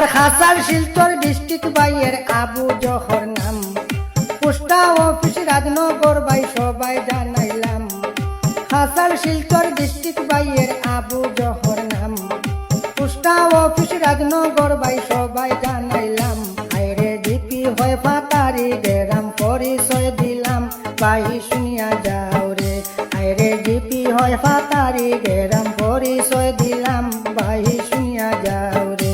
আর হাসার শিলচর ডিস্ট্রিক্ট বাইয়ের আবু জহর নাম, পোস্টা অফিস রাজনগর বাই সবাই জানাইলাম। হাসার শিলচর ডিস্ট্রিক্ট বাইয়ের আবু জহর নাম, পোস্টা অফিস রাজনগর বাই সবাই জানাইলাম। আইরে জিপি হয় ফাতারি গেরাম পরিচয় দিলাম, বাই শুনিয়া যাও রে। আইরে জিপি হয় ফাতারি গেরাম পরিচয় দিলাম, বাই শুনিয়া যাও রে।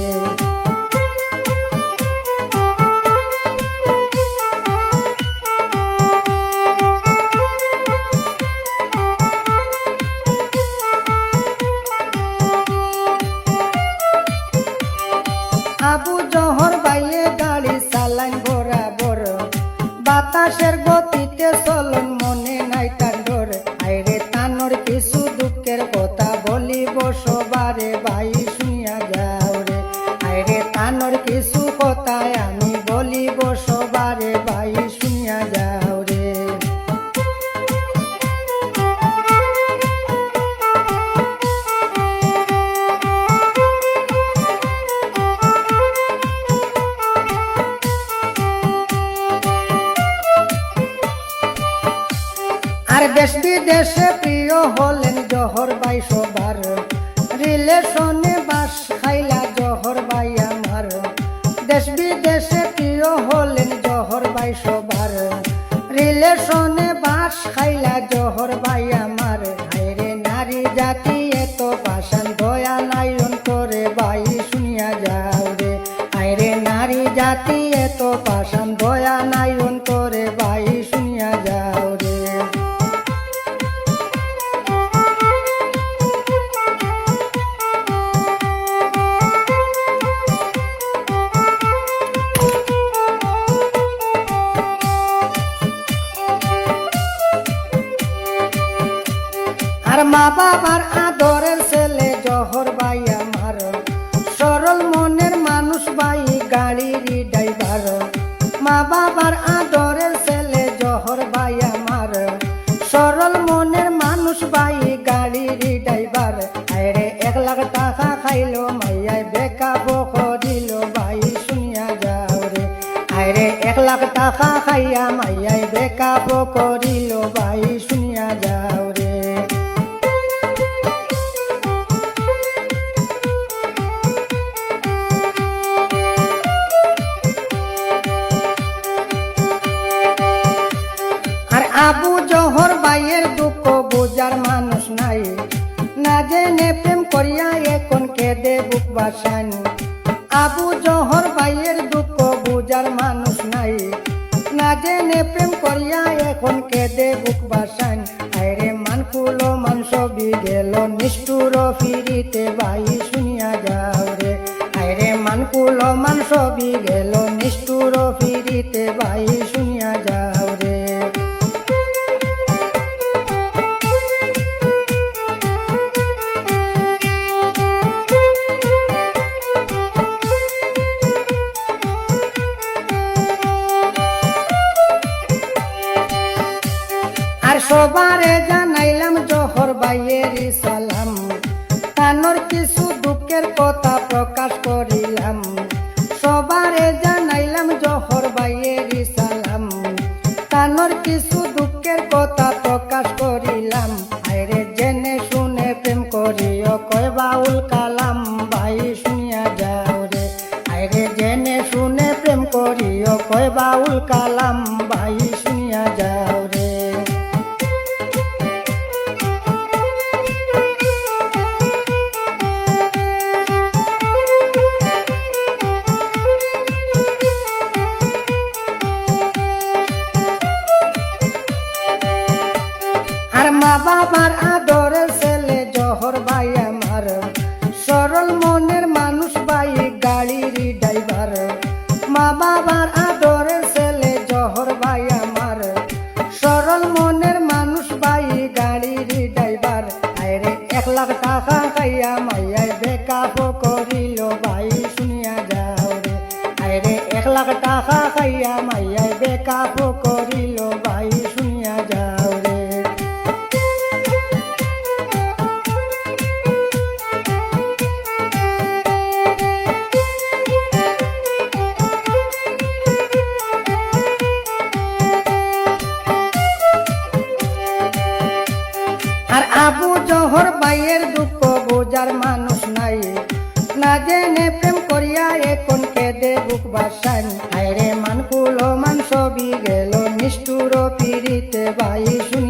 আবু জহর বাইয়ে গাড়ি চালান বরাবর, বাতাসের গতিতে চলন মনে নাই তার ডর। আইরে তানোর কিছু দুঃখের কথা বলিব সবারে, ভাই শুনিয়া যাও রে। আইরে তানোর কিছু কথায় আমি বলিব সবারে, ভাই শুনিয়া যাও রে। আর দেশ বিদেশে প্রিয় হলেন জহর বাই সবার, রিলেশনে বাস খাইলা জহর বাই আমার। দেশ বিদেশে প্রিয় হলেন জহর বাই সবার, রিলেশনে বাস খাইলা জহর বাই আমার। হায়রে নারী জাতি এত পাষাণ, দয়া নাই অন্তরে, বাই শুনিয়া যাও রে। হায়রে নারী জাতি এত পাষাণ, দয়া নাই অন্তরে, বাই শুনিয়া যাও রে। আর মা বাবার আদরের ছেলে জহর বাই আমার, সরল মনের মানুষ বাই গাড়ির ড্রাইভার। মা বাবার আদরের ছেলে জহর বাই আমার, সরল মনের মানুষ বাই গাড়ির ড্রাইভার। আরে 1 লাখ টাকা খাইলো মাইয়ায় বেকাব করিল, ভাই শুনিয়া যাও রে। আরে 1 লাখ টাকা খাইয়া মাইয়ায় বেকাব করিল, ভাই শুনিয়া যাও রে। আবু জহর বাইয়ের দুঃখ বুঝার মানুষ নাই, না জেনে প্রেম করিয়া এখন কেঁদে বুক বাসান। আবু জহর বাইয়ের দুঃখ বুঝার মানুষ নাই, না জেনে প্রেম করিয়া এখন কেঁদে বুক বাসান। আইরে মানকুল মানসবি গেল নিষ্ঠুর ফিরিতে, ভাই শুনিয়া যাও রে। আইরে মানকুল মানসবি গেল নিষ্ঠুর ফিরিতে, ভাই শুনিয়া যাও রে। আর সবারে জানাইলাম জহর বাইয়ের সালাম, তানোর কিছু দুঃখের কথা প্রকাশ করিলাম। সবারে জানাইলাম জহর বাইয়ের সালাম, তানোর কিছু দুঃখের কথা প্রকাশ করিলাম। আইরে জেনে শুনে প্রেম করিও কয় বাউল কালাম, ভাই শুনিয়া যাও রে। আইরে জেনে শুনে প্রেম করিও কয় বাউল কালাম, ভাই শুনিয়া যাও রে। আর মা বাবার আদরের ছেলে জহর ভাই আমার, সরল মনের মানুষ ভাই গাড়ির ড্রাইভার। মা বাবার আদরের ছেলে জহর ভাই আমার, সরল মনের মানুষ ভাই গাড়ির ড্রাইভার। আরে 1 লাখ টাকা খাইয়া মাইয়ায় বেকাব করিল, ভাই শুনিয়া যাও রে। আরে 1 লাখ টাকা খাইয়া মাইয়ায় বেকাব করিল, ভাই শুনিয়া যাও রে। আর আবু জহর বাইয়ের দুঃখ বোঝার মানুষ নাই, না জেনে প্রেম করিয়া এখন কেঁদে বুক বাসান। হায়রে মানকুলো মান সবই গেল নিষ্ঠুর পিড়িতে ভাই শুনি